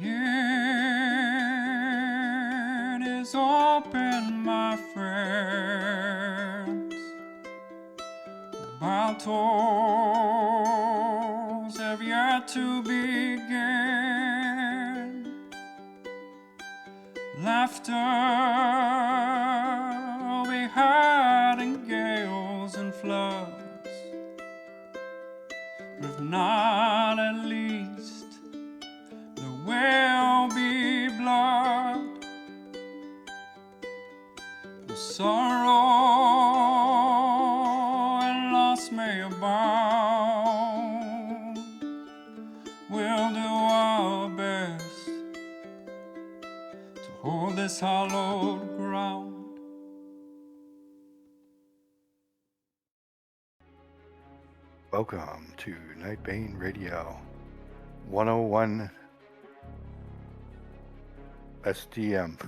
It is open, my friends, while toils have yet to begin. Laughter will be had in gales and floods, but if not, at least there will be blood. The sorrow and loss may abound. We'll do our best to hold this hallowed ground. Welcome to Nightbane Radio 101 SDM.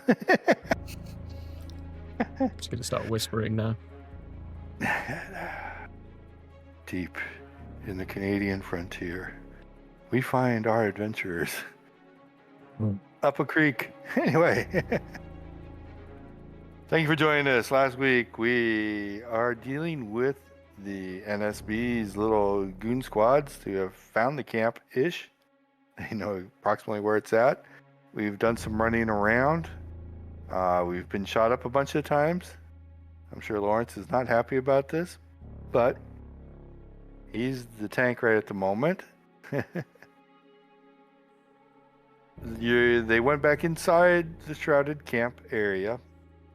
Just gonna start whispering now. Deep in the Canadian frontier, we find our adventurers up a creek. Anyway, thank you for joining us. Last week, we are dealing with the NSB's little goon squads to have found the camp-ish. They know approximately where it's at. We've done some running around. We've been shot up a bunch of times. I'm sure Lawrence is not happy about this, but he's the tank right at the moment. They went back inside the shrouded camp area,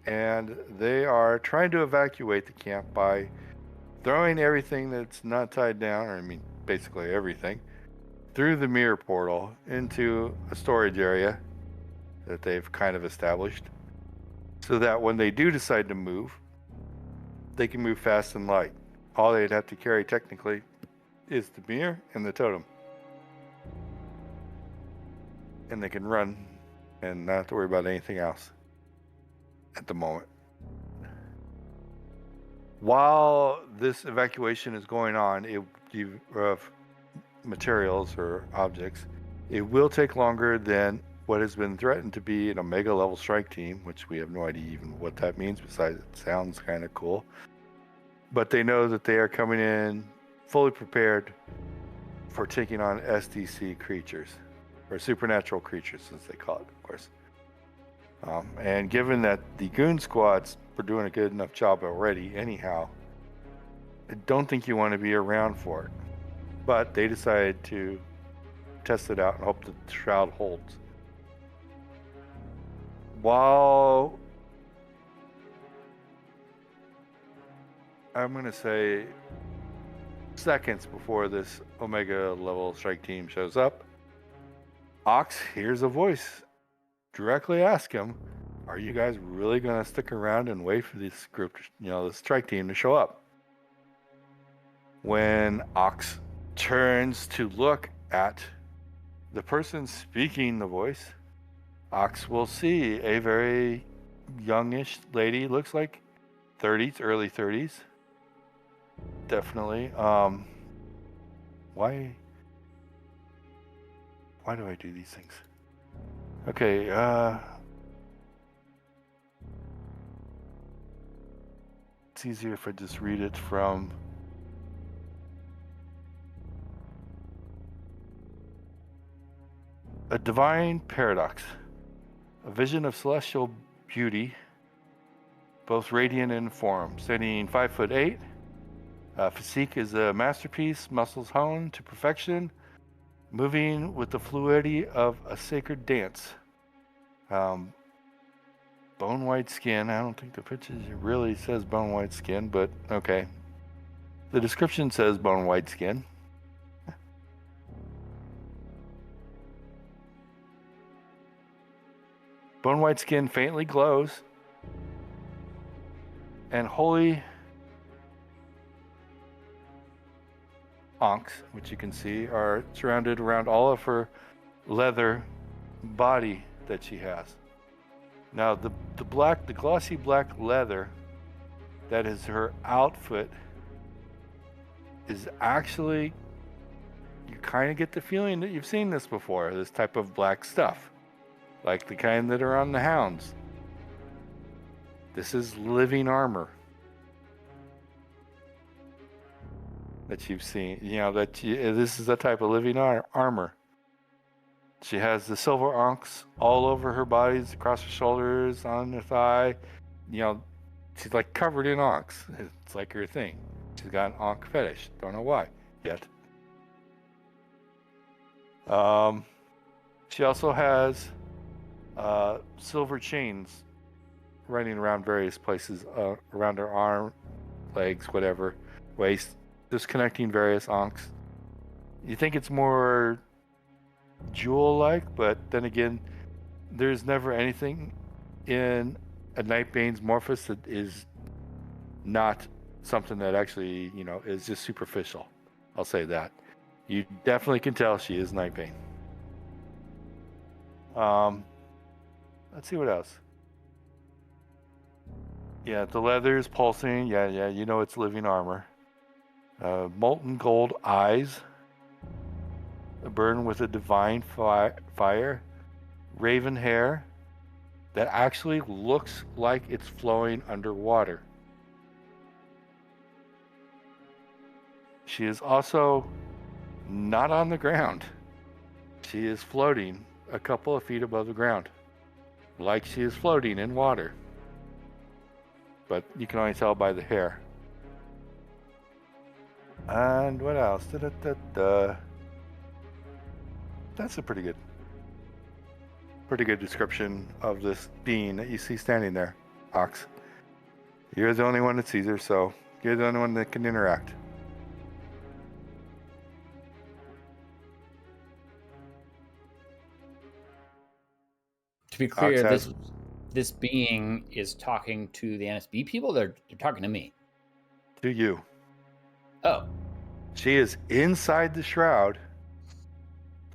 and they are trying to evacuate the camp by throwing everything that's not tied down, or I mean basically everything, through the mirror portal into a storage area that they've kind of established, so that when they do decide to move, they can move fast and light. All they'd have to carry technically is the mirror and the totem. And they can run and not have to worry about anything else at the moment. While this evacuation is going on, of materials or objects, it will take longer than what has been threatened to be an Omega level strike team, which we have no idea even what that means, besides it sounds kind of cool. But they know that they are coming in fully prepared for taking on SDC creatures, or supernatural creatures as they call it, of course. And given that the goon squads were doing a good enough job already anyhow, I don't think you want to be around for it. But they decided to test it out and hope that the shroud holds. While I'm going to say seconds before this Omega level strike team shows up, Ox hears a voice directly ask him, are you guys really going to stick around and wait for this group, the strike team to show up? When Ox turns to look at the person speaking the voice, Ox will see a very youngish lady, looks like 30s, early 30s. Definitely. Why do I do these things? Okay, it's easier if I just read it from A Divine Paradox, a vision of celestial beauty, both radiant and in form, standing 5'8". Physique is a masterpiece, muscles honed to perfection, moving with the fluidity of a sacred dance. Bone white skin. I don't think the picture really says bone white skin, but okay. The description says bone white skin. Bone white skin faintly glows, and holy onks, which you can see, are surrounded around all of her leather body that she has. Now, the glossy black leather that is her outfit is actually you kind of get the feeling that you've seen this before, this type of black stuff, like the kind that are on the hounds. This is living armor that you've seen. This is a type of living armor. She has the silver ankhs all over her body, across her shoulders, on her thigh. She's like covered in ankhs. It's like her thing. She's got an ankh fetish. Don't know why yet. She also has silver chains running around various places around her arm, legs, whatever, waist, just connecting various ankhs. You think it's more jewel-like, but then again, there's never anything in a Nightbane's Morphus that is not something that actually, is just superficial. I'll say that. You definitely can tell she is Nightbane. Let's see what else. Yeah, the leather is pulsing. Yeah, it's living armor. Molten gold eyes. Burn with a divine fire. Raven hair that actually looks like it's flowing underwater. She is also not on the ground. She is floating a couple of feet above the ground, like she is floating in water. But you can only tell by the hair. And what else? That's a pretty good description of this being that you see standing there, Ox. You're the only one that sees her, so you're the only one that can interact. To be clear, Ox this being is talking to the NSB people. They're talking to me. To you. Oh. She is inside the shroud,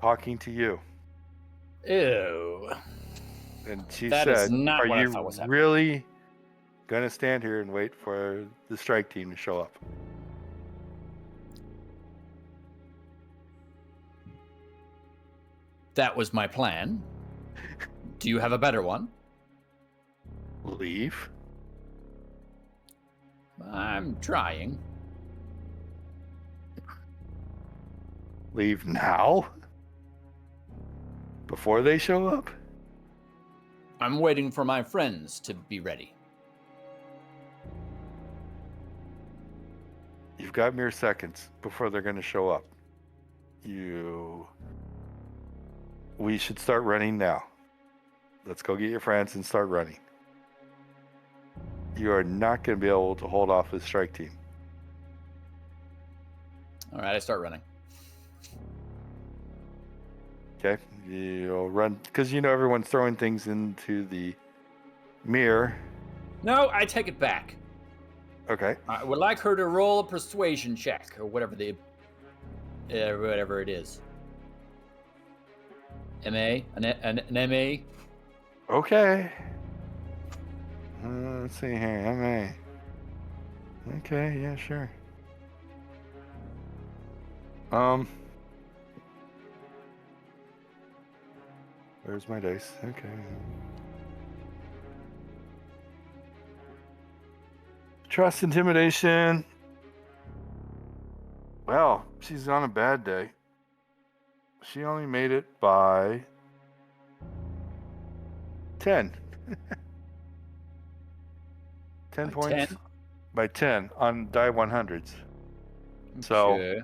talking to you. Ew. And she That said, is not "Are what I you thought was happening. really gonna stand here and wait for the strike team to show up?" That was my plan. Do you have a better one? Leave. I'm trying. Leave now? Before they show up? I'm waiting for my friends to be ready. You've got mere seconds before they're going to show up. We should start running now. Let's go get your friends and start running. You are not going to be able to hold off the strike team. All right, I start running. Okay, you'll run because everyone's throwing things into the mirror. No, I take it back. Okay. I would like her to roll a persuasion check or whatever whatever it is. MA, an MA. Okay. Let's see here. MA. Okay, yeah, sure. Where's my dice? Okay. Trust intimidation. Well, she's on a bad day. She only made it by 10. 10 By points 10? by 10 on die 100s. So Okay.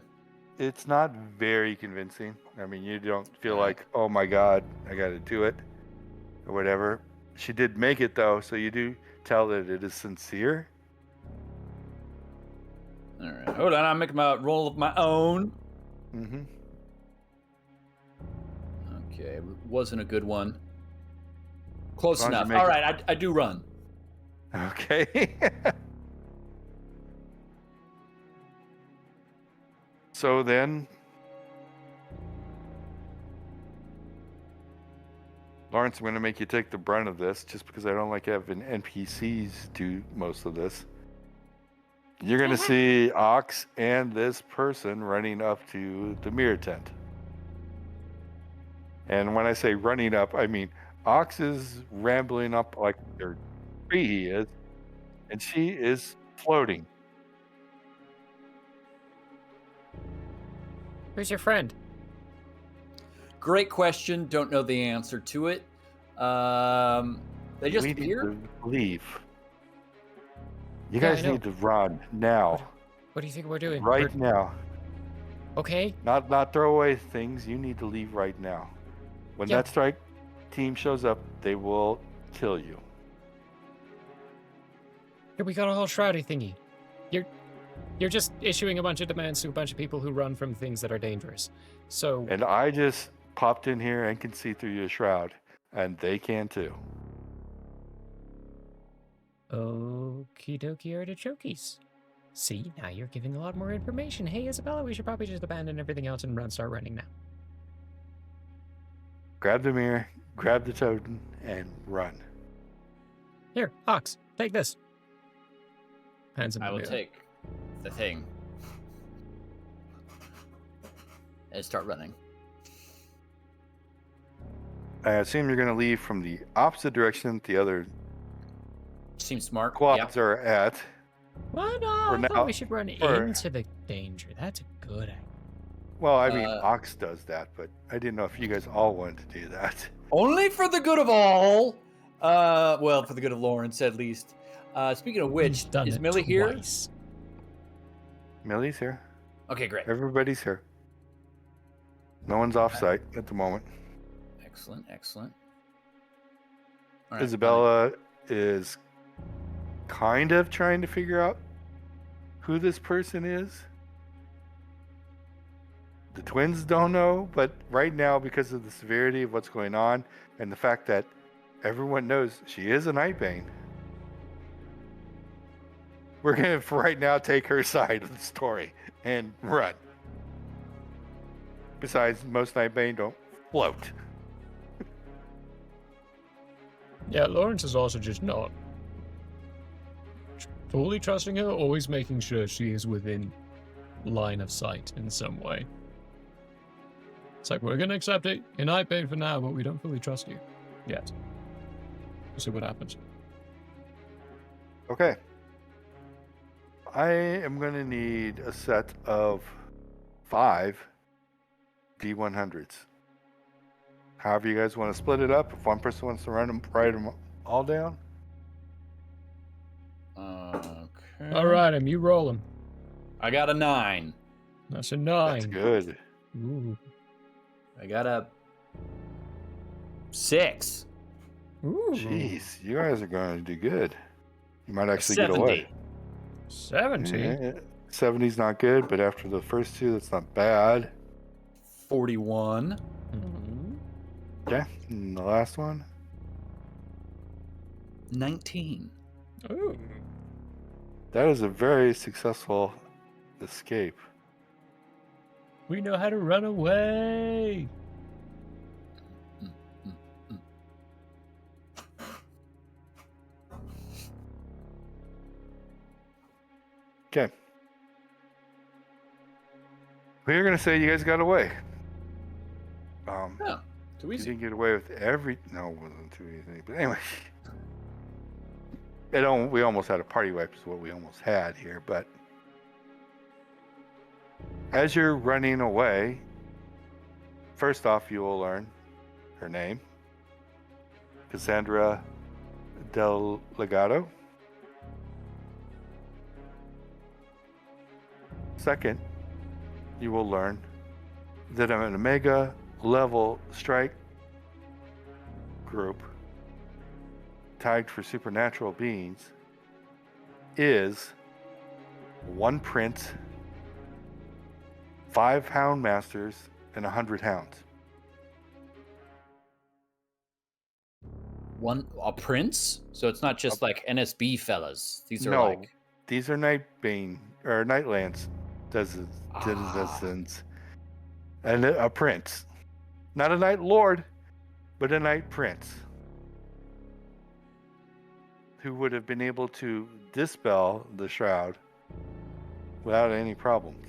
it's not very convincing. I mean, you don't feel like, oh my God, I got to do it or whatever. She did make it though, so you do tell that it is sincere. All right, hold on. I'm making my roll of my own. Mm-hmm. Okay, wasn't a good one. Close As long as you enough. make All it. right, I do run. Okay. So then, Lawrence, I'm going to make you take the brunt of this just because I don't like having NPCs do most of this. You're going to see Ox and this person running up to the mirror tent. And when I say running up, I mean Ox is rambling up like the tree he is, and she is floating. Who's your friend? Great question. Don't know the answer to it. They just We need appeared. to leave. You Yeah, guys I know. need to run now. What do you think we're doing? Right now. Okay. Not throw away things. You need to leave right now. When Yeah. that strike team shows up, they will kill you. Yeah, we got a whole shroudy thingy. You're just issuing a bunch of demands to a bunch of people who run from things that are dangerous. So And I just popped in here and can see through your shroud, and they can too. okie dokie artichokes. See, now you're giving a lot more information. Hey, Isabella, we should probably just abandon everything else and start running now. Grab the mirror, grab the totem, and run. Here, Ox, take this. Hands him I the will mirror. take the thing and start running. I assume you're going to leave from the opposite direction the other Seems smart. quads are at. What? No, For I now- thought we should run for- into the danger. That's a good idea. Well, I mean, Uh, Ox does that, but I didn't know if you guys all wanted to do that. Only for the good of all. Well, for the good of Lawrence, at least. Speaking of He's which, done is it Millie here? twice. Millie's here. Okay, great. Everybody's here. No one's off site at the moment. Excellent, excellent. All right, Isabella is kind of trying to figure out who this person is. The twins don't know, but right now, because of the severity of what's going on and the fact that everyone knows she is a Nightbane, we're going to, for right now, take her side of the story and run. Besides, most Nightbane don't float. Yeah, Lawrence is also just not fully trusting her, always making sure she is within line of sight in some way. It's like, we're going to accept it. You're Nightbane for now, but we don't fully trust you yet. We'll see what happens. Okay. I am going to need a set of 5 D100s. However you guys want to split it up. If one person wants to write them all down. Okay. All right, you roll him. I got a 9. That's a 9. That's good. Ooh. I got a 6. Ooh. Jeez, you guys are going to do good. You might actually 70. get away. 70. Yeah, 70's not good, but after the first 2, that's not bad. 41. Mhm. Okay, and the last one. 19. Ooh. That is a very successful escape. We know how to run away. Okay. We're going to say you guys got away. Oh, too You easy. didn't get away with every... No, it wasn't too easy. But anyway. We almost had a party wipe is what we almost had here. But as you're running away, first off, you will learn her name. Cassandra Del Legado. Second, you will learn that an Omega level strike group tagged for supernatural beings is 1 prince, 5 hound masters, and 100 hounds. A prince? So it's not just like NSB fellas. These are No, like these are Nightbane or Nightlands denizens, and a prince, not a Night Lord, but a Night Prince, who would have been able to dispel the shroud without any problems.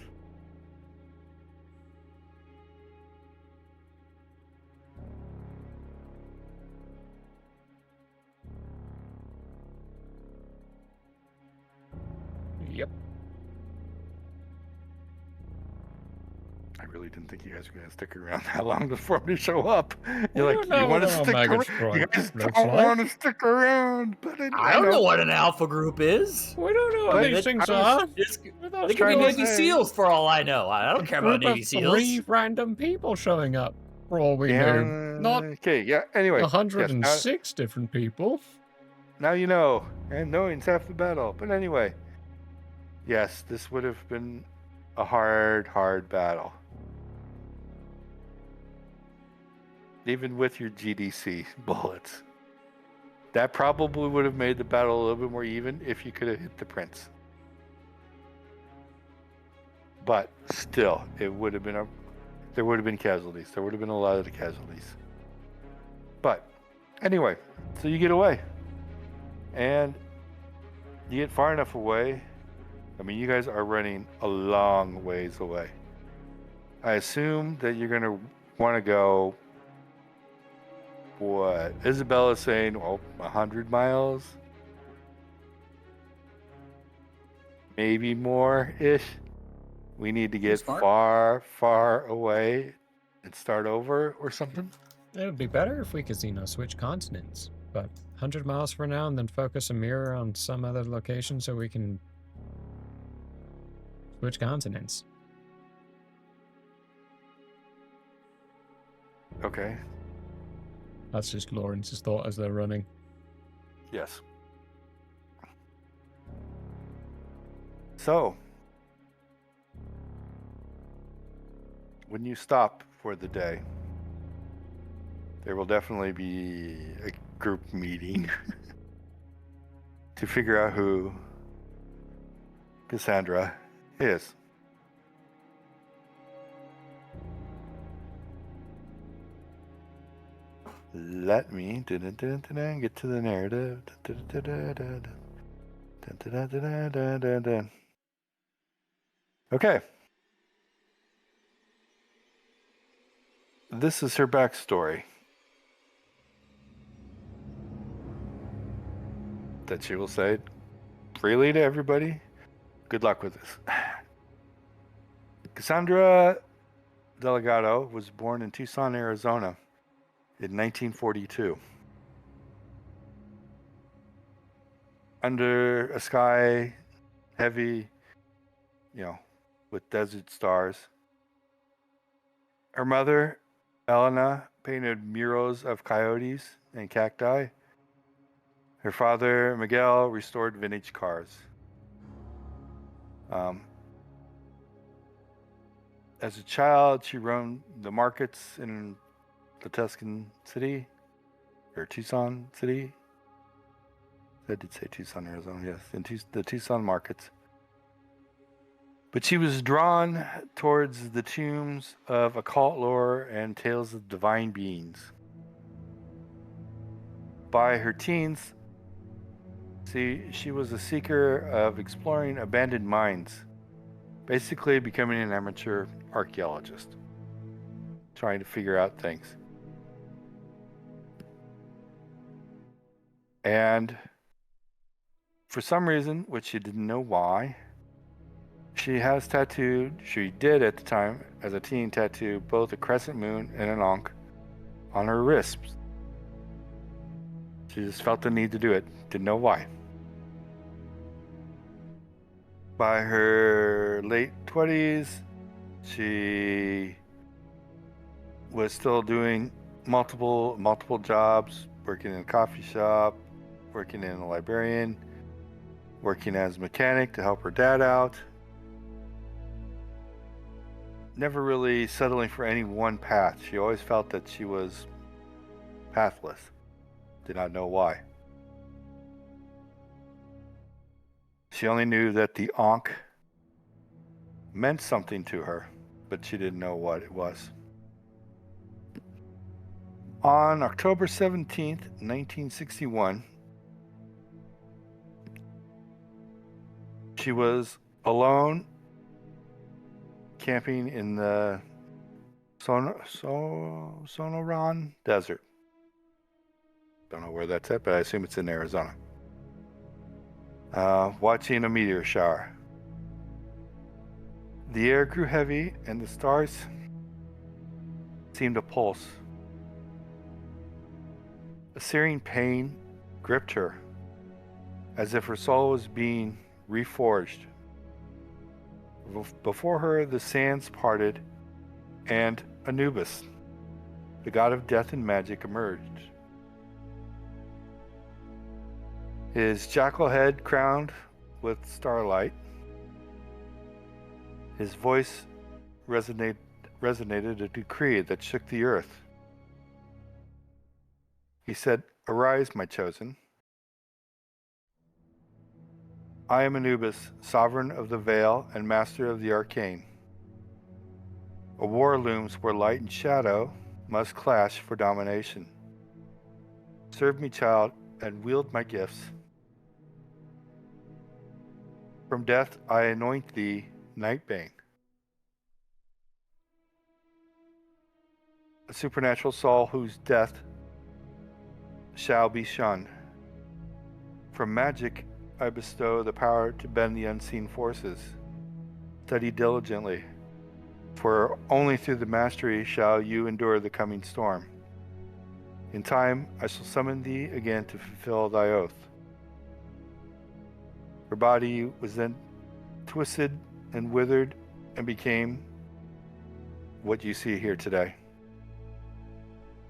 Yep. I really didn't think you guys were going to stick around that long before me show up. You're We like, don't know you want what to our stick Omega around? Strike You guys looks don't like. want to stick around, but I don't know what an alpha group is. We don't know what But these it- things I was- are. It's, We're those they could be trying to Navy say- SEAls for all I know. I don't care about group Navy of SEAls. 3 random people showing up, for all we Yeah. know. Not Okay. Yeah. Anyway. 106 different people. Now you know, and knowing's half the battle. But anyway, yes, this would have been a hard battle. Even with your GDC bullets. That probably would have made the battle a little bit more even if you could have hit the prince. But still, it would have been there would have been casualties. There would have been a lot of the casualties. But anyway, so you get away. And you get far enough away. I mean, you guys are running a long ways away. I assume that you're going to want to go, what? Isabella's saying, well, 100 miles? Maybe more-ish. We need to get Smart. far away and start over or something. It would be better if we could, switch continents. But 100 miles for now and then focus a mirror on some other location so we can switch continents. Okay. That's just Lawrence's thought as they're running. Yes. So, when you stop for the day, there will definitely be a group meeting to figure out who Cassandra is. Let me get to the narrative. Okay. This is her backstory. That she will say freely to everybody. Good luck with this. Cassandra Delgado was born in Tucson, Arizona in 1942. Under a sky heavy, with desert stars. Her mother, Elena, painted murals of coyotes and cacti. Her father, Miguel, restored vintage cars. As a child, she roamed the markets in the Tuscan city, or Tucson city. I did say Tucson, Arizona, yes, in the Tucson markets. But she was drawn towards the tombs of occult lore and tales of divine beings. By her teens, she was a seeker of exploring abandoned mines, basically becoming an amateur archaeologist, trying to figure out things. And for some reason, which she didn't know why, she did at the time, as a teen, tattoo both a crescent moon and an ankh on her wrists. She just felt the need to do it, didn't know why. By her late 20s, she was still doing multiple jobs, working in a coffee shop, working in a librarian, working as a mechanic to help her dad out. Never really settling for any one path. She always felt that she was pathless. Did not know why. She only knew that the ankh meant something to her, but she didn't know what it was. On October 17th, 1961, she was alone camping in the Sonoran Desert. Don't know where that's at, but I assume it's in Arizona. Watching a meteor shower. The air grew heavy and the stars seemed to pulse. A searing pain gripped her, as if her soul was being reforged. Before her, the sands parted, and Anubis, the god of death and magic, emerged. His jackal head crowned with starlight. His voice resonated a decree that shook the earth. He said, "Arise, my chosen. I am Anubis, sovereign of the veil and master of the arcane. A war looms where light and shadow must clash for domination. Serve me, child, and wield my gifts. From death I anoint thee, Nightbane, a supernatural soul whose death shall be shunned. From magic I bestow the power to bend the unseen forces. Study diligently, for only through the mastery shall you endure the coming storm. In time I shall summon thee again to fulfill thy oath." Her body was then twisted and withered and became what you see here today.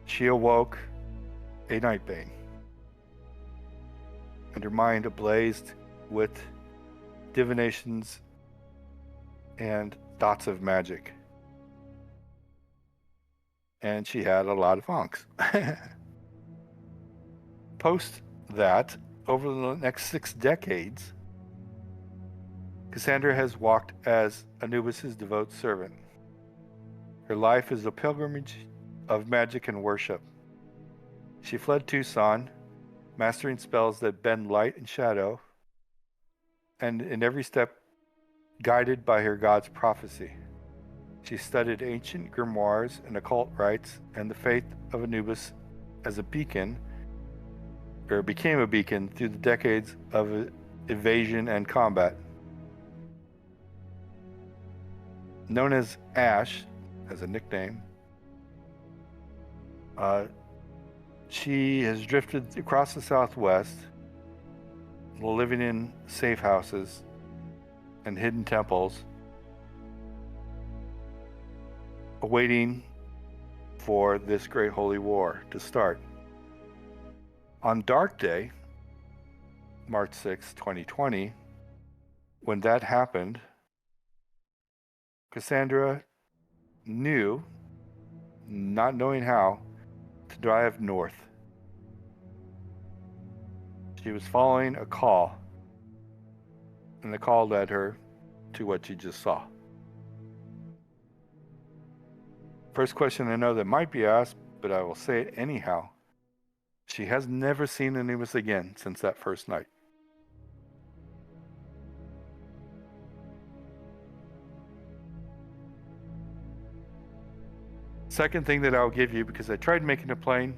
She awoke a Nightbane, and her mind ablazed with divinations and thoughts of magic. And she had a lot of honks. Post that, over the next 6 decades, Cassandra has walked as Anubis' devout servant. Her life is a pilgrimage of magic and worship. She fled Tucson, mastering spells that bend light and shadow, and in every step guided by her god's prophecy. She studied ancient grimoires and occult rites and the faith of Anubis as a beacon, or became a beacon through the decades of evasion and combat. Known as Ash, as a nickname, she has drifted across the Southwest, living in safe houses and hidden temples, awaiting for this great holy war to start. On Dark Day, March 6, 2020, when that happened, Cassandra knew, not knowing how, to drive north. She was following a call, and the call led her to what she just saw. First question I know that might be asked, but I will say it anyhow. She has never seen Anubis again since that first night. Second thing that I'll give you, because I tried making it plain,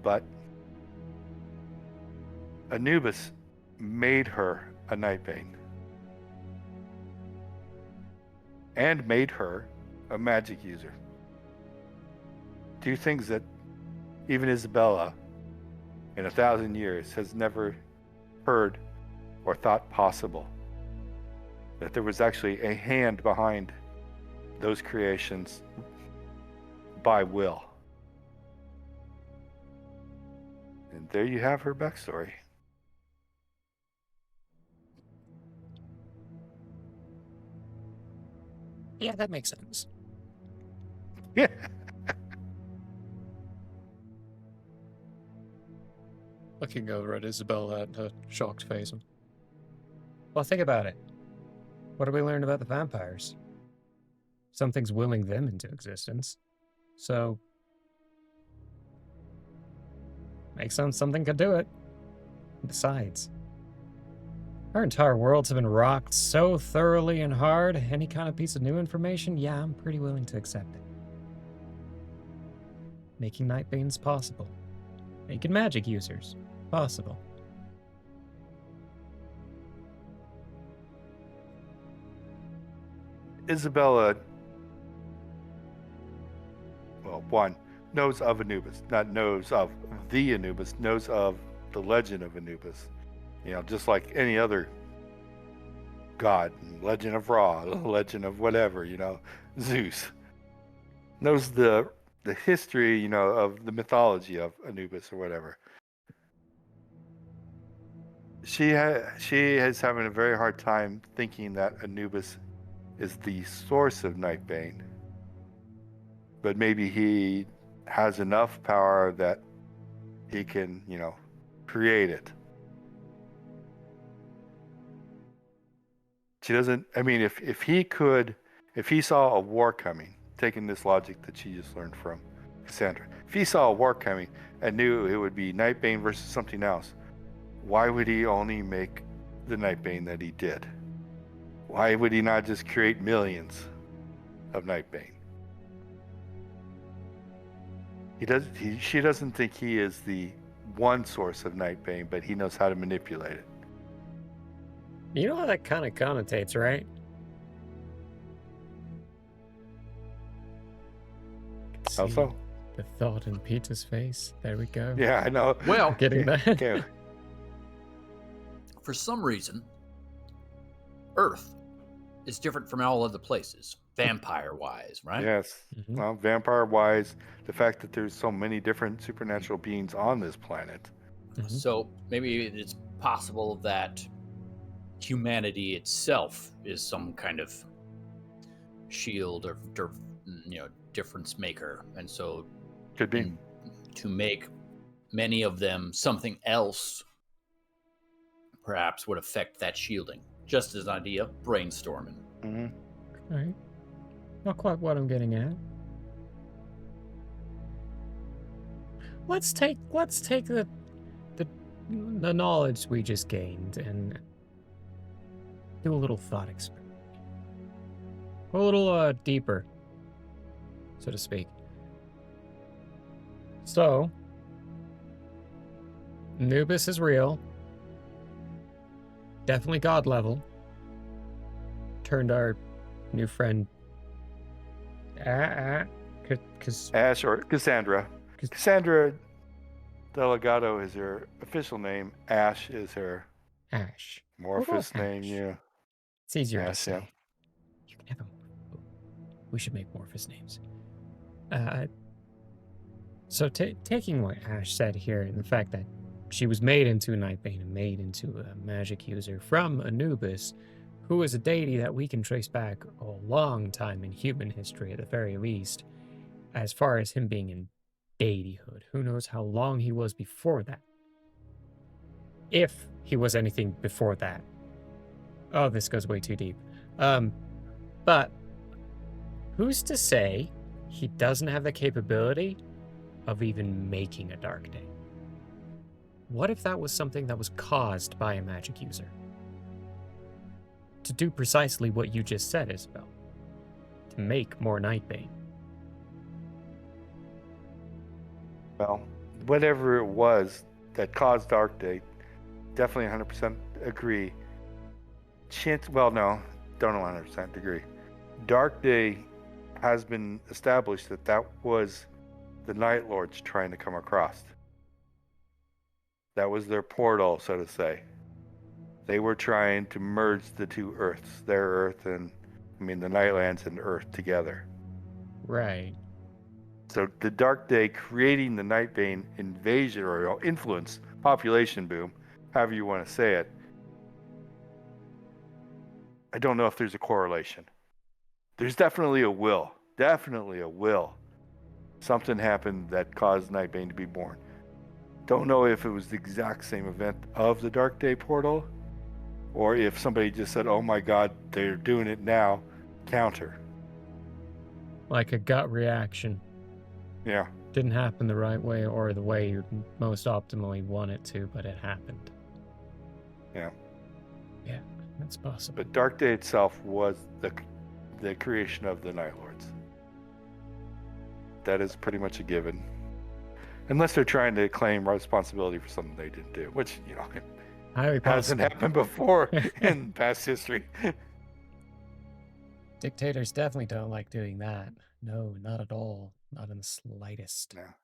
but Anubis made her a Nightbane and made her a magic user. 2 things that even Isabella, in 1,000 years, has never heard or thought possible. That there was actually a hand behind those creations by will. And there you have her backstory. Yeah, that makes sense. Yeah. Looking over at Isabella and her shocked face. Well, think about it. What do we learn about the vampires? Something's willing them into existence. So, makes sense something could do it. Besides, Our entire worlds have been rocked so thoroughly and hard. Any kind of piece of new information, yeah, I'm pretty willing to accept it. Making Nightbane's possible. Making magic users possible. Isabella, well, one, knows of Anubis, not knows of the Anubis, knows of the legend of Anubis. You know, just like any other god, legend of Ra, legend of whatever, you know, Zeus. Knows the history, you know, of the mythology of Anubis or whatever. She is having a very hard time thinking that Anubis is the source of Nightbane. But maybe he has enough power that he can, you know, create it. She doesn't, I mean, if he saw a war coming, taking this logic that she just learned from Cassandra, if he saw a war coming and knew it would be Nightbane versus something else, why would he only make the Nightbane that he did? Why would he not just create millions of Nightbane? She doesn't think he is the one source of Nightbane, but he knows how to manipulate it. You know how that kind of connotates, right? How so? The thought in Peter's face. There we go. Yeah, I know. Well, Getting that. Yeah. for some reason, Earth is different from all other places, vampire-wise, right? Yes. Mhm. Well, vampire-wise, the fact that there's so many different supernatural beings on this planet. Mhm. So maybe it's possible that humanity itself is some kind of shield or difference maker, and so Could be. to make many of them something else perhaps would affect that shielding. Just as an idea, brainstorming. Hmm. Right. Not quite what I'm getting at. Let's take the knowledge we just gained and do a little thought experiment. Go a little deeper, so to speak. So, Anubis is real. Definitely god level. Turned our new friend Ash or Cassandra. Cassandra Delgado is her official name. Ash is her Ash. Morphous We'll go name. Ash. Yeah. It's easier to Ash, say. yeah. You can have a. We should make more of his names. So taking what Ash said here, and the fact that she was made into a Nightbane and made into a magic user from Anubis, who is a deity that we can trace back a long time in human history at the very least, as far as him being in deityhood. Who knows how long he was before that? If he was anything before that. Oh, this goes way too deep. But who's to say he doesn't have the capability of even making a dark day? What if that was something that was caused by a magic user? To do precisely what you just said, Isabel. To make more Nightbane. Well, whatever it was that caused Dark Day, definitely 100% agree. Well, no, don't 100% agree. Dark Day has been established that was the Night Lords trying to come across. That was their portal, so to say. They were trying to merge the two Earths, their Earth and, the Nightlands and Earth together. Right. So the Dark Day creating the Nightbane invasion or influence, population boom, however you want to say it, I don't know if there's a correlation. There's definitely a will. Definitely a will. Something happened that caused Nightbane to be born. Don't know if it was the exact same event of the Dark Day portal, or if somebody just said, oh my god, they're doing it now, counter. Like a gut reaction. Yeah. Didn't happen the right way or the way you most optimally want it to, but it happened. Yeah. Yeah, that's possible. But Dark Day itself was the creation of the Night Lords. That is pretty much a given. Unless they're trying to claim responsibility for something they didn't do, which, Highly hasn't possible. happened before in past history. Dictators definitely don't like doing that. No, not at all. Not in the slightest. Now,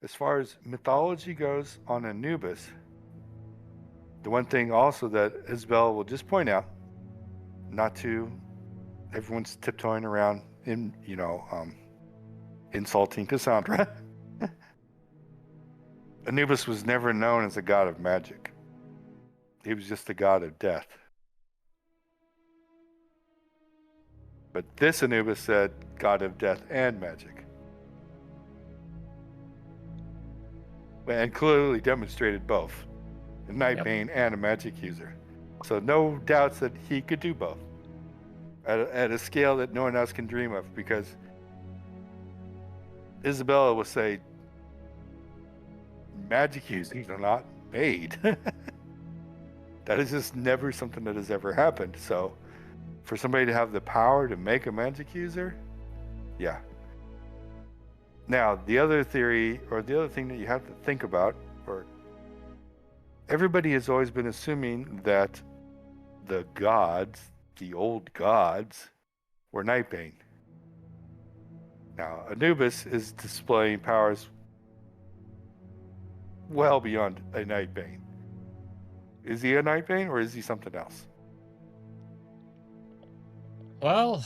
as far as mythology goes on Anubis, the one thing also that Isabel will just point out, not to everyone's tiptoeing around insulting Cassandra. Anubis was never known as a god of magic. He was just a god of death. But this Anubis said god of death and magic. And clearly demonstrated both. A Nightbane and a magic user. So no doubts that he could do both. At a scale that no one else can dream of, because Isabella will say magic users are not made. That is just never something that has ever happened. So for somebody to have the power to make a magic user, yeah. Now, the other theory, or the other thing that you have to think about, or everybody has always been assuming that the gods, the old gods, were Nightbane. Now, Anubis is displaying powers well beyond a Nightbane. Is he a Nightbane, or is he something else? Well,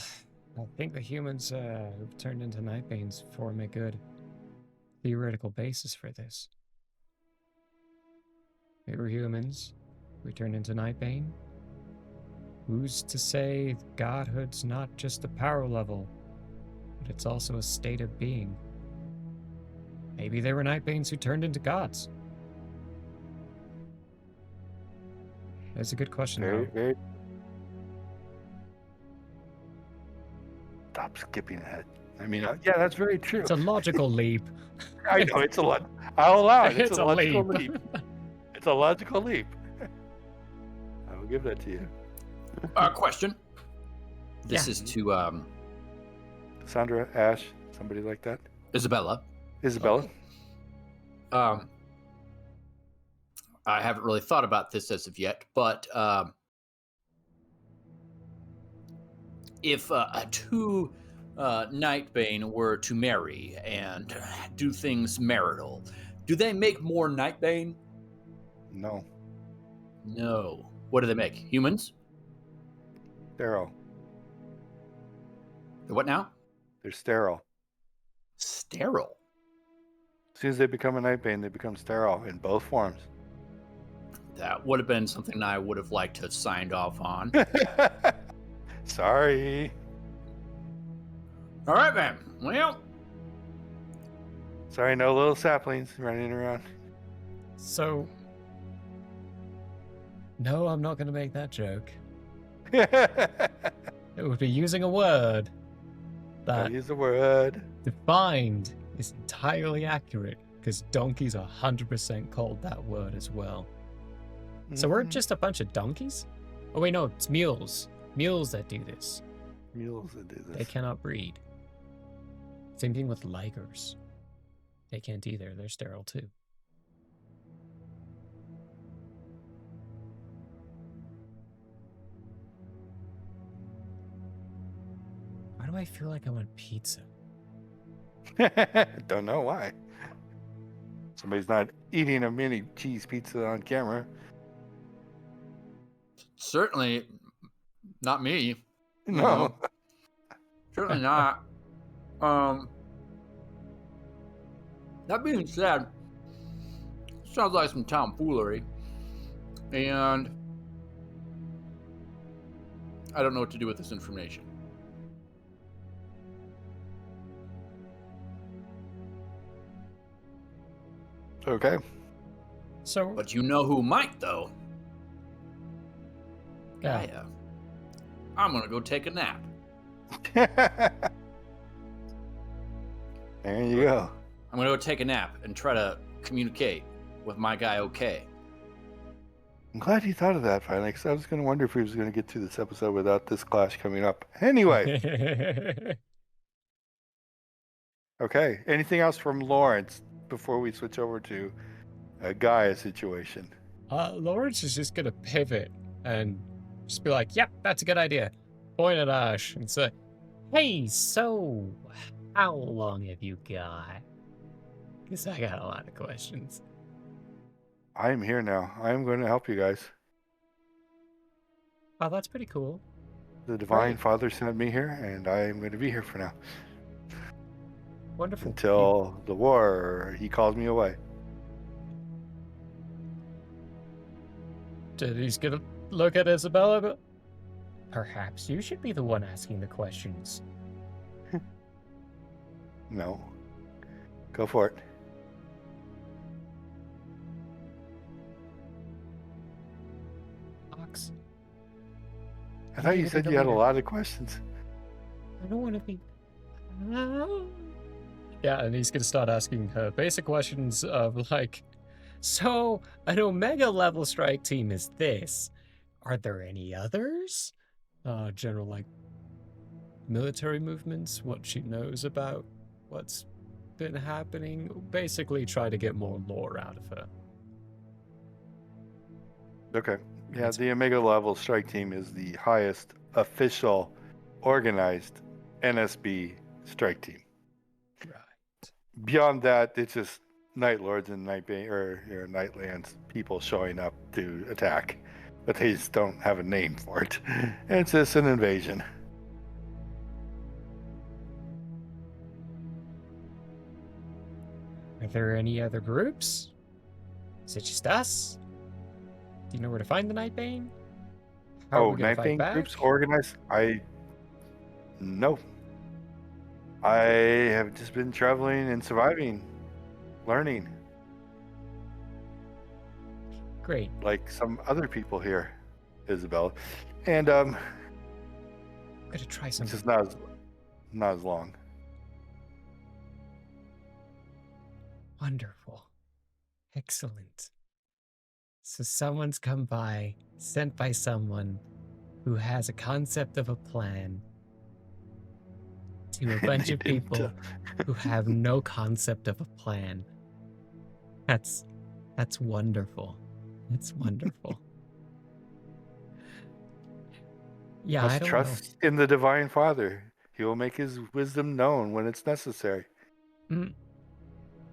I think the humans who've turned into Nightbanes form a good theoretical basis for this. We were humans. We turned into Nightbane. Who's to say godhood's not just a power level, but it's also a state of being? Maybe they were Nightbanes who turned into gods. That's a good question. Very. Stop skipping ahead. I mean, yeah, that's very true. It's a logical leap. I know, it's a lot. I'll allow it. It's a logical leap. leap. It's a logical leap. I will give that to you. Question. This is to Sandra, Ash, somebody like that. Isabella. Isabella. I haven't really thought about this as of yet, but if two Nightbane were to marry and do things marital, do they make more Nightbane? No. No. What do they make? Humans? Sterile. What now? They're sterile. Sterile. As soon as they become a Nightbane, they become sterile in both forms. That would have been something I would have liked to have signed off on. Sorry. All right, man. Well, Sorry, no little saplings running around. So, no, I'm not going to make that joke. It would be using a word that Use the word. defined is entirely accurate, because donkeys are 100% called that word as well. So we're just a bunch of donkeys? Oh wait, no, it's mules. Mules that do this. Mules that do this. They cannot breed. Same thing with ligers. They can't either. They're sterile too. Why do I feel like I want pizza? Don't know why. Somebody's not eating a mini cheese pizza on camera. certainly not me. No. know. Certainly not. That being said, sounds like some tomfoolery, and I don't know what to do with this information. Okay. So, But you know who might, though? yeah. Gaia. I'm gonna go take a nap. There you go. I'm gonna go take a nap and try to communicate with my guy. Okay. I'm glad you thought of that finally, because I was going to wonder if we was going to get through this episode without this clash coming up. Anyway, okay. Anything else from Lawrence before we switch over to a Gaia situation? Lawrence is just gonna pivot and just be like, "Yep, that's a good idea." Point at Ash and say, Hey, so how long have you got? "Because I got a lot of questions." I am here now. I am going to help you guys. Oh, that's pretty cool. The Divine Great. Father sent me here, and I am going to be here for now. Wonderful. Until the war, or he calls me away. He's gonna look at Isabella, but Perhaps you should be the one asking the questions. No. Go for it. Ox, I thought you said you had a lot of questions. I don't want to be. yeah, and he's gonna start asking her basic questions of like, "So, an Omega level strike team is this. Are there any others? General like military movements, what she knows about what's been happening. Basically, try to get more lore out of her." Okay. Yeah, the Omega level strike team is the highest official organized NSB strike team. Right. Beyond that, it's just Night Lords and Nightbane or Nightlands people showing up to attack, but they just don't have a name for it. It's just an invasion. Are there any other groups? Is it just us? Do you know where to find the Nightbane? How are we gonna fight Nightbane back? groups organized? No. I have just been traveling and surviving, learning, Great. like some other people here, Isabella. And I'm gonna try it's something. just not as long. Wonderful. Excellent. So someone's come by, sent by someone who has a concept of a plan to a bunch They of didn't, people who have no concept of a plan. That's wonderful. It's wonderful. Yeah, I Must don't trust in the Divine Father. He will make his wisdom known when it's necessary. know.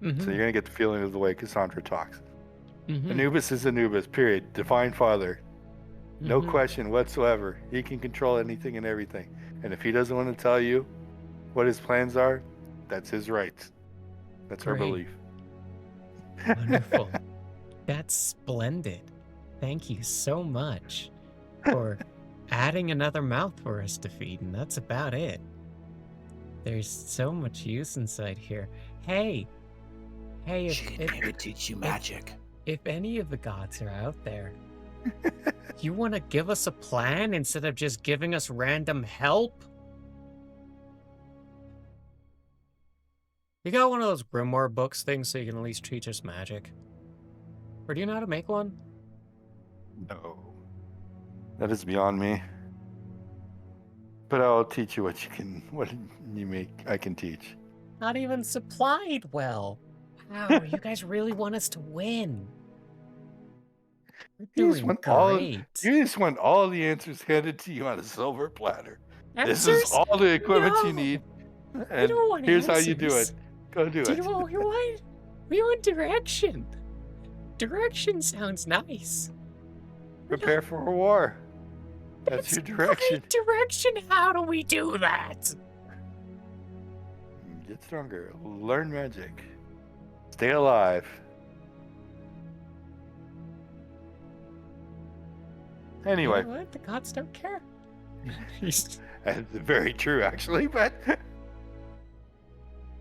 Mm-hmm. So you're gonna get the feeling of the way Cassandra talks. Mm-hmm. Anubis is Anubis, period. Divine Father. No Mhm. question whatsoever. He can control anything and everything. And if he doesn't want to tell you what his plans are, that's his right. That's our Great. belief. Wonderful. That's splendid. Thank you so much for adding another mouth for us to feed, and that's about it. There's so much use inside here. Hey, She can maybe teach you magic. if any of the gods are out there, you want to give us a plan instead of just giving us random help? You got one of those grimoire books things so you can at least teach us magic? Or do you know how to make one? No. That is beyond me. But I'll teach you what I can teach. Not even supplied well. Wow, you guys really want us to win. We're You just doing want great. you just want all the answers handed to you on a silver platter. This is Answers? all the equipment you No. need. We And don't want here's how you do answers. it. Go do Do it. you want, we want direction. Direction sounds nice. Prepare for a war. That's your direction. Great direction. How do we do that? Get stronger. Learn magic. Stay alive. Anyway, You know what? The gods don't care. He's that's very true, actually, but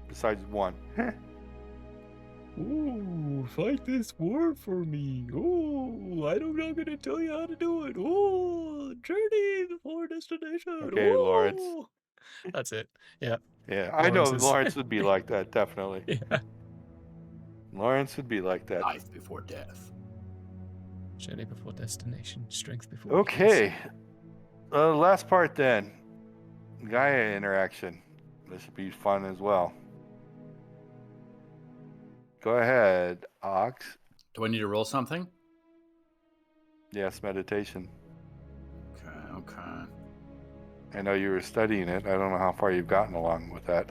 besides one. ooh, fight this war for me. Ooh, I'm not gonna tell you how to do it. Ooh, journey before destination. Okay, Lawrence. Ooh. That's it. Yeah. Yeah, I know Lawrence is- Lawrence would be like that, definitely. Yeah. Lawrence would be like that. Life before death. Journey before destination, strength before weakness. Okay. Last part then. Gaia interaction. This should be fun as well. Go ahead, Ox. Do I need to roll something? Yes, meditation. Okay. I know you were studying it. I don't know how far you've gotten along with that.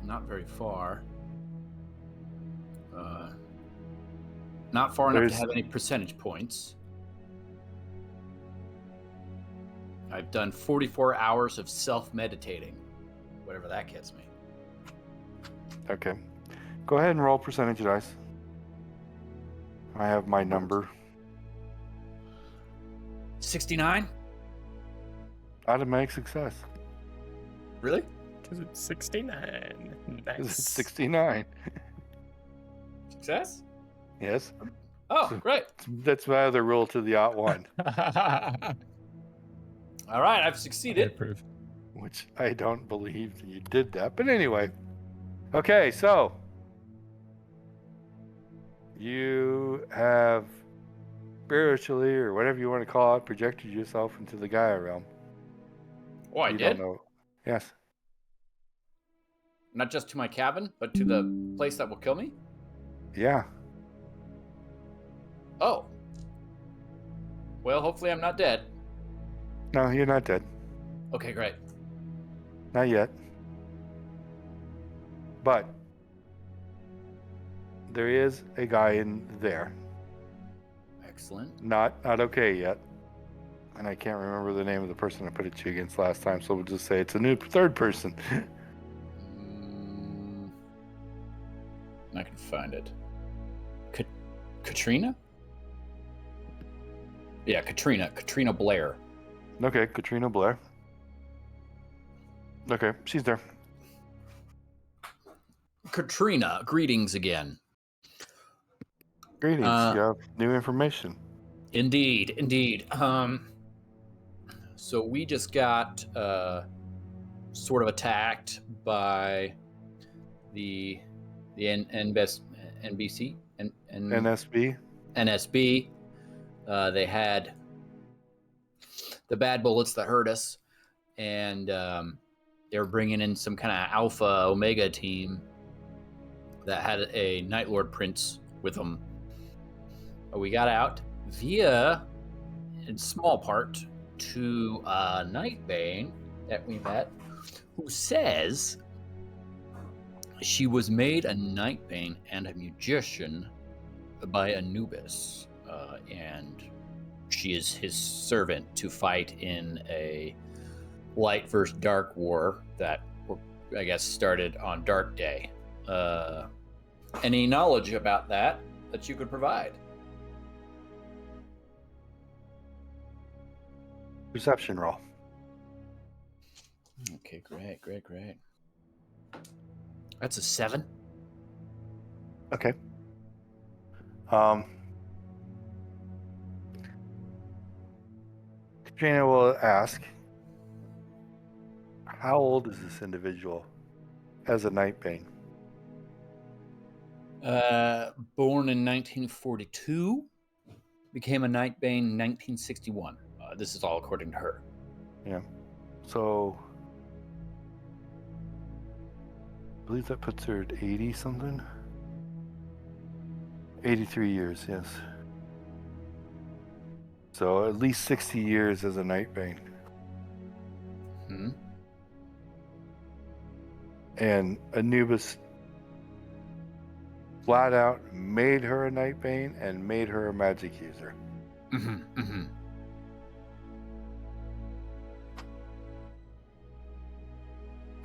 Not very far. Not far enough to have any percentage points. I've done 44 hours of self-meditating, whatever that gets me. Okay. Go ahead and roll percentage dice. I have my number. 69? Automatic success. Really? Because it's 69. It's Nice. 69. Success? Yes. Oh, great. That's my other rule to the one, All right, I've I succeeded. approve. which I don't believe you did that. But anyway. Okay, so you have spiritually, or whatever you want to call it, projected yourself into the Gaia realm. Oh, I You did? don't know. Yes. Not just to my cabin, but to the place that will kill me? Yeah. Oh. Well, hopefully I'm not dead. No, you're not dead. Okay, great. Not yet. But there is a guy in there. Excellent. Not okay yet. And I can't remember the name of the person I put it to you against last time, so we'll just say it's a new third person. I can find it. Katrina? Yeah, Katrina. Katrina Blair. Okay, Katrina Blair. Okay, she's there. Katrina, greetings again. Greetings. You have new information. Indeed. So we just got sort of attacked by the NBC and NSB. NSB. They had the bad bullets that hurt us, and they were bringing in some kind of Alpha Omega team that had a Night Lord Prince with them. We got out via, in small part, to Nightbane that we met, who says she was made a Nightbane and a magician by Anubis, and she is his servant to fight in a light versus dark war that, I guess, started on Dark Day. Any knowledge about that you could provide? Perception roll. Okay, great. That's a 7. Okay. Katrina will ask, how old is this individual as a Nightbane? Born in 1942, became a Nightbane in 1961. This is all according to her. Yeah. So, I believe that puts her at 80 something. 83 years, yes. So at least 60 years as a Nightbane. Hmm. And Anubis flat out made her a Nightbane and made her a magic user. Mm-hmm.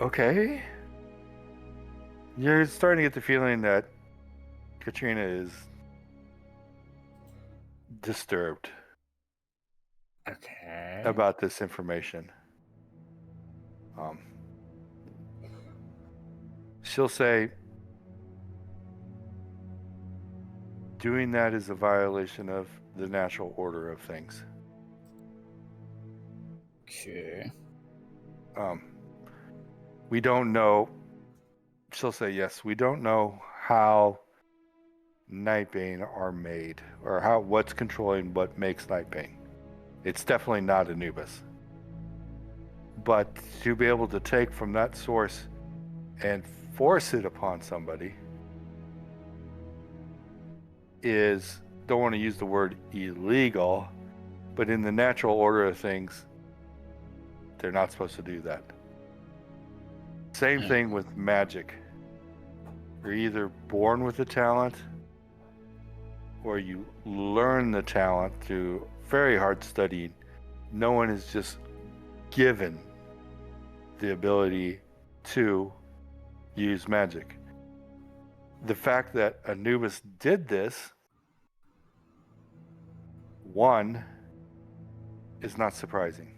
Okay. You're starting to get the feeling that Katrina is disturbed Okay. about this information. She'll say, doing that is a violation of the natural order of things. Okay. We don't know. She'll say, yes, we don't know how Nightbane are made, or what's controlling what makes Nightbane. It's definitely not Anubis. But to be able to take from that source and force it upon somebody is, don't want to use the word illegal, but in the natural order of things, they're not supposed to do that. Same thing with magic. You're either born with the talent or you learn the talent through very hard studying. No one is just given the ability to use magic. The fact that Anubis did this, one, is not surprising.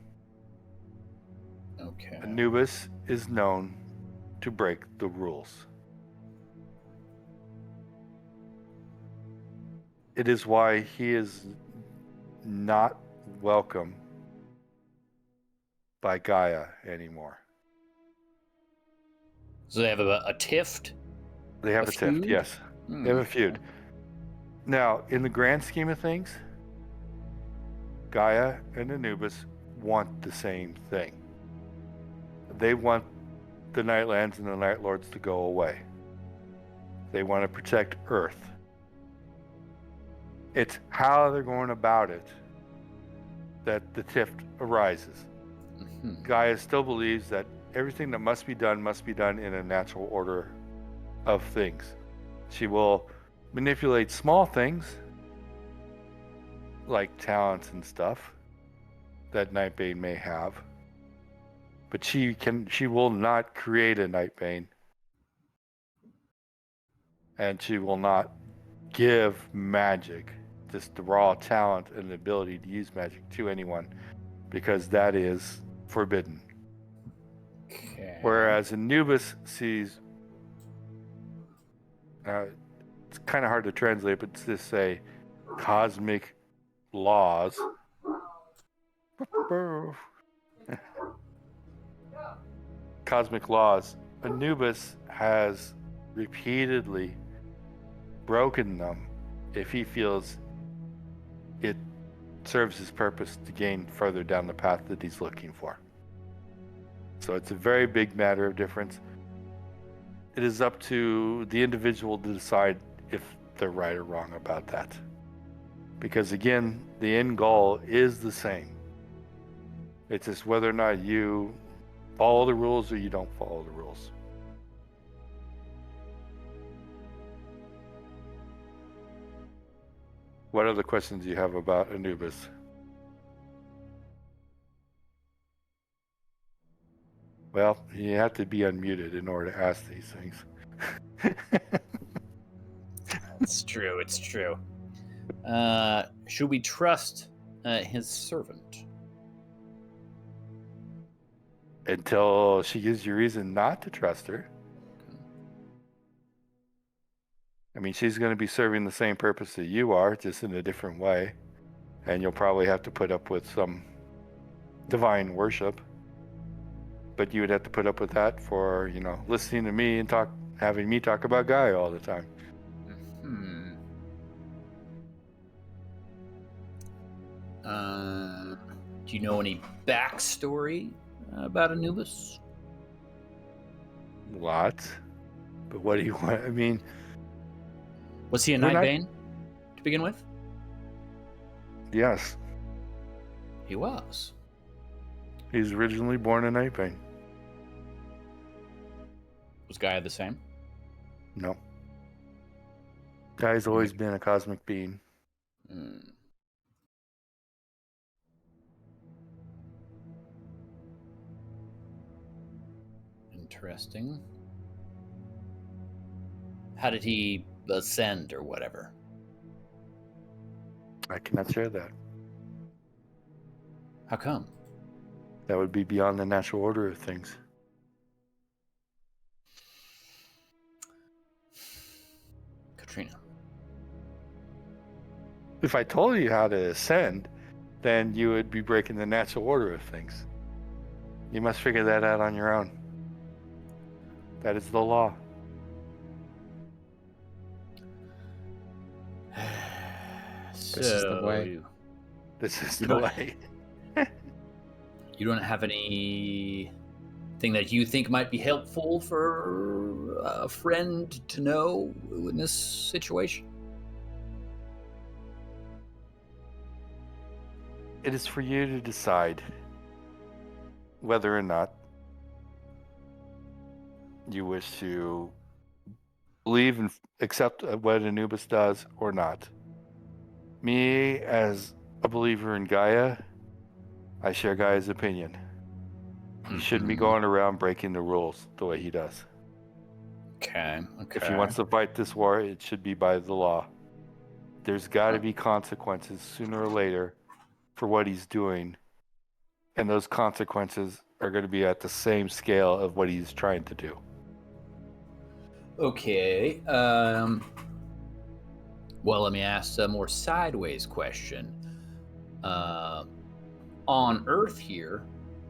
Okay. Anubis is known to break the rules. It is why he is not welcome by Gaia anymore. So they have a tift? They have a tiff, feud? yes. They have a feud. Now, in the grand scheme of things, Gaia and Anubis want the same thing. They want the Nightlands and the Night Lords to go away. They want to protect Earth. It's how they're going about it that the tiff arises. Gaia still believes that everything that must be done in a natural order of things. She will manipulate small things like talents and stuff that Nightbane may have, but she will not create a Nightbane, and she will not give magic, just the raw talent and the ability to use magic, to anyone, because that is forbidden. Okay. Whereas Anubis sees, it's kind of hard to translate, but to say cosmic laws. Cosmic laws. Anubis has repeatedly broken them if he feels it serves his purpose to gain further down the path that he's looking for. So it's a very big matter of difference. It is up to the individual to decide if they're right or wrong about that. Because again, the end goal is the same. It's just whether or not you follow the rules or you don't follow the rules. What other questions do you have about Anubis? Well, you have to be unmuted in order to ask these things. It's true. It's true. Should we trust his servant? Until she gives you reason not to trust her. I mean, she's going to be serving the same purpose that you are, just in a different way. And you'll probably have to put up with some divine worship. But you would have to put up with that for, listening to me and having me talk about Gaia all the time. Do you know any backstory about Anubis? Lots. But what do you want? I mean... Was he a Nightbane to begin with? Yes. He was. He's originally born a Nightbane. Was Gaia the same? No. Gaia's always been a cosmic being. Interesting. How did he ascend or whatever? I cannot share that. How come? That would be beyond the natural order of things. Katrina. If I told you how to ascend, then you would be breaking the natural order of things. You must figure that out on your own. That is the law. This is the way. This is You the don't- way. You don't have anything that you think might be helpful for a friend to know in this situation? It is for you to decide whether or not you wish to believe and accept what Anubis does or not. Me, as a believer in Gaia, I share Gaia's opinion. He shouldn't be going around breaking the rules the way he does. Okay. If he wants to fight this war, it should be by the law. There's got to be consequences sooner or later for what he's doing. And those consequences are going to be at the same scale of what he's trying to do. Okay. Well, let me ask a more sideways question. On Earth here,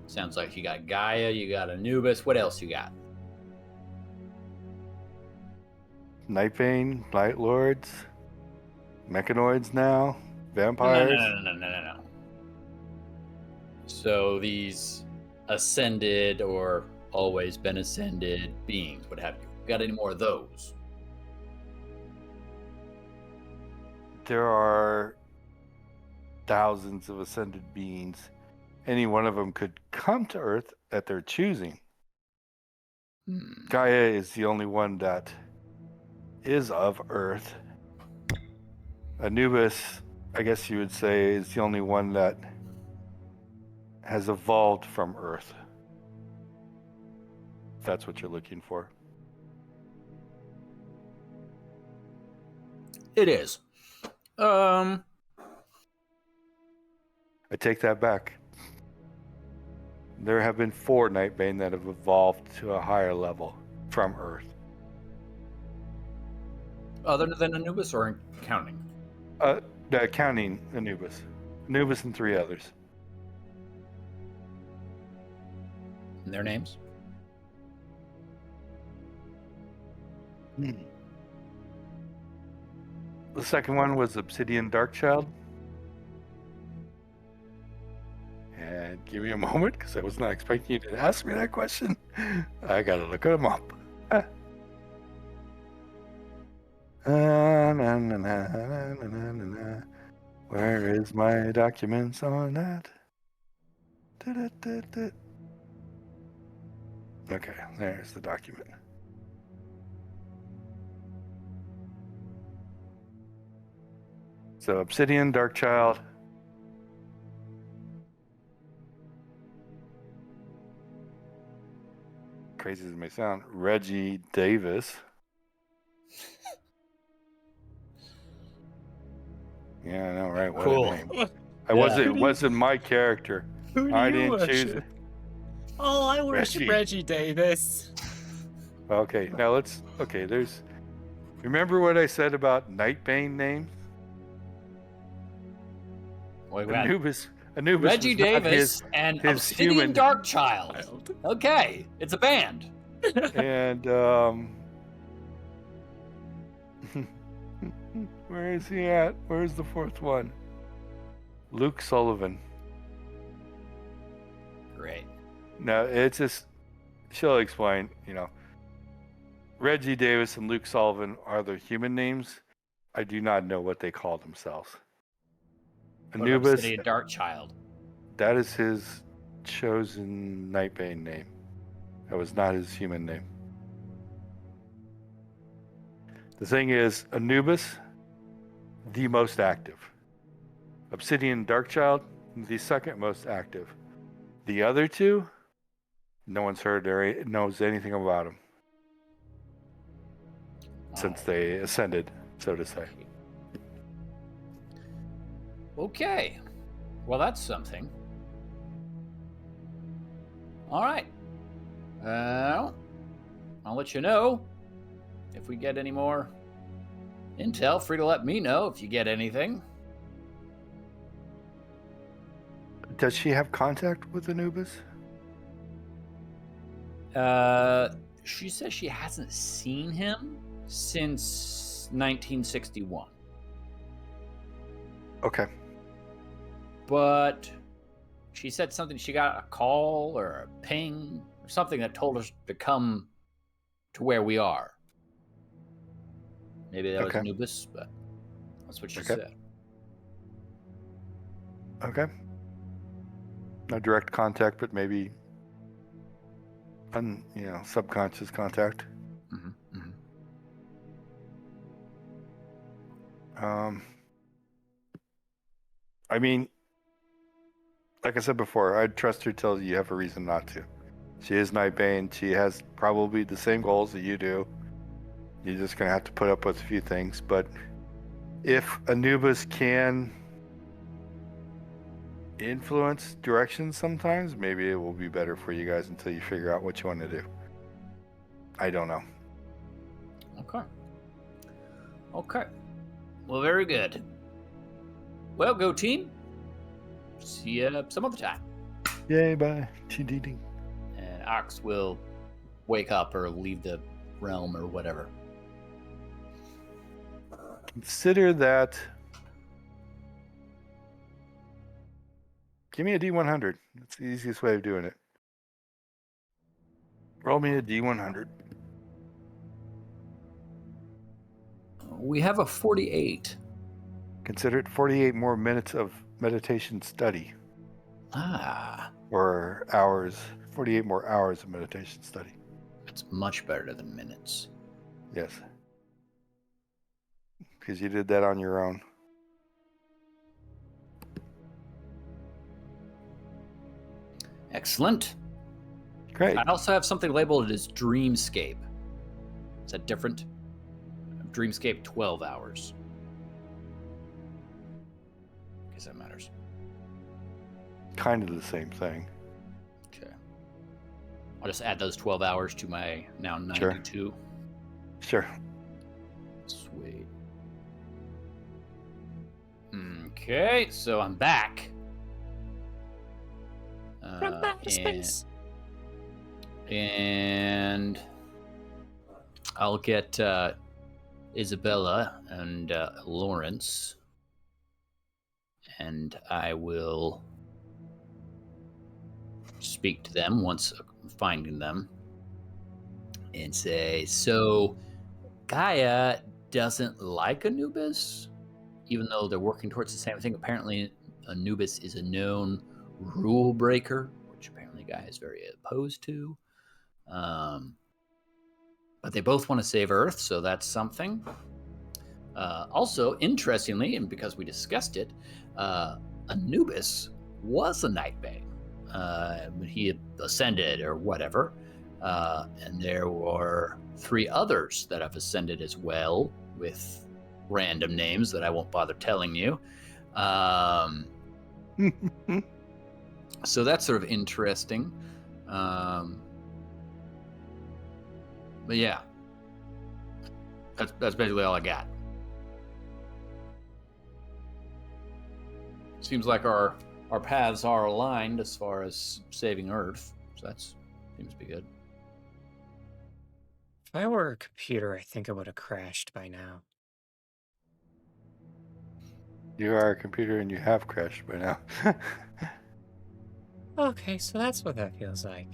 sounds like you got Gaia, you got Anubis. What else you got? Nightbane, Light Lords, Mechanoids now, No. vampires. No. So these ascended or always been ascended beings, what have you? Got any more of those? There are thousands of ascended beings. Any one of them could come to Earth at their choosing. Gaia is the only one that is of Earth. Anubis, I guess you would say, is the only one that has evolved from Earth. If that's what you're looking for. It is. I take that back. There have been 4 Nightbane that have evolved to a higher level from Earth. Other than Anubis or counting? Counting Anubis. Anubis and 3 others. And their names? The second one was Obsidian Darkchild. And give me a moment, because I was not expecting you to ask me that question. I gotta look them up. Where is my documents on that? Okay, there's the document. So Obsidian Darkchild. Crazy as it may sound, Reggie Davis. Yeah, I know, right? What Cool. a name. It wasn't my character. Who do I you didn't choose worship? it. Oh, I worship Reggie Davis. Okay, now remember what I said about Nightbane names? Well, we got Anubis Reggie was not Davis and his Obsidian human- Darkchild. Okay, it's a band. And where is he at? Where's the 4th one? Luke Sullivan. Great. No, it's just, she'll explain, Reggie Davis and Luke Sullivan are their human names. I do not know what they call themselves. Anubis, Obsidian Darkchild. that is his chosen Nightbane name. That was not his human name. The thing is, Anubis, the most active. Obsidian Darkchild, the second most active. The other 2, no one's heard or knows anything about them since they ascended, so to say. Okay. Well, that's something. All right. I'll let you know if we get any more intel. Free to let me know if you get anything. Does she have contact with Anubis? She says she hasn't seen him since 1961. Okay. But she said something. She got a call or a ping or something that told us to come to where we are. Maybe that was Okay. Anubis, but that's what she Okay. said. Okay. No direct contact, but maybe subconscious contact. Mm-hmm. Mm-hmm. I mean, like I said before, I'd trust her till you have a reason not to. She is Nightbane. She has probably the same goals that you do. You're just going to have to put up with a few things. But if Anubis can influence directions sometimes, maybe it will be better for you guys until you figure out what you want to do. I don't know. Okay. Well, very good. Well, go team. See you some other time. Yay, bye. TDD. And Ox will wake up or leave the realm or whatever. Consider that. Give me a D100. That's the easiest way of doing it. Roll me a D100. We have a 48. Consider it 48 more minutes of meditation study. Or hours. 48 more hours of meditation study. It's much better than minutes. Yes. Because you did that on your own. Excellent. Great. I also have something labeled as Dreamscape. Is that different? Dreamscape 12 hours. I guess that matters. Kind of the same thing. Okay. I'll just add those 12 hours to my now 92. Sure. Sweet. Okay, so I'm back. From outer space. And I'll get Isabella and Lawrence, and I will speak to them once finding them and say, so Gaia doesn't like Anubis, even though they're working towards the same thing. Apparently Anubis is a known rule breaker, which apparently Gaia is very opposed to. But they both want to save Earth, so that's something. Also, interestingly, and because we discussed it, Anubis was a Nightbane when he ascended or whatever. And there were 3 others that have ascended as well with random names that I won't bother telling you. So that's sort of interesting. But yeah, that's basically all I got. Seems like our paths are aligned as far as saving Earth, so that seems to be good. If I were a computer, I think I would have crashed by now. You are a computer and you have crashed by now. Okay, so that's what that feels like.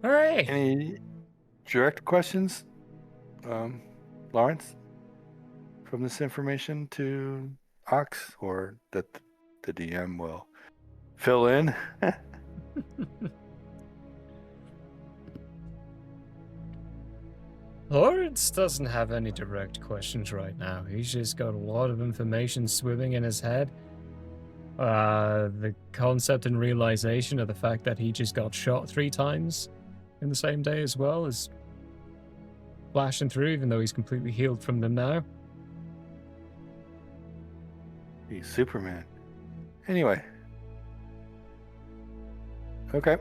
All right. Any direct questions, Lawrence, from this information to Ox, or that the DM will fill in? Lawrence doesn't have any direct questions right now. He's just got a lot of information swimming in his head. The concept and realization of the fact that he just got shot 3 times in the same day as well is flashing through, even though he's completely healed from them now. He's Superman. Anyway. Okay.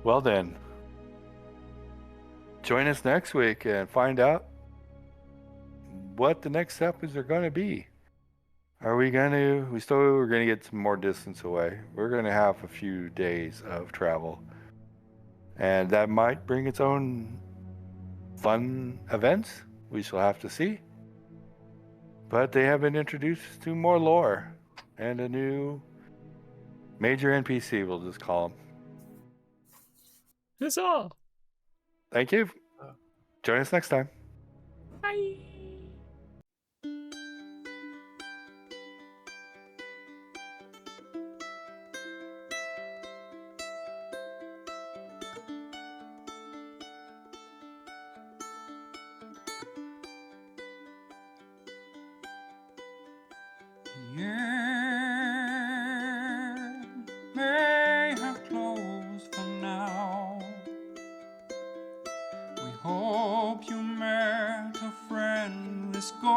Well then, join us next week and find out what the next steps are going to be. We're going to get some more distance away. We're going to have a few days of travel. And that might bring its own fun events. We shall have to see. But they have been introduced to more lore and a new major NPC, we'll just call him. Huzzah! Thank you. Join us next time. Bye. The year may have closed for now. We hope you met a friend this go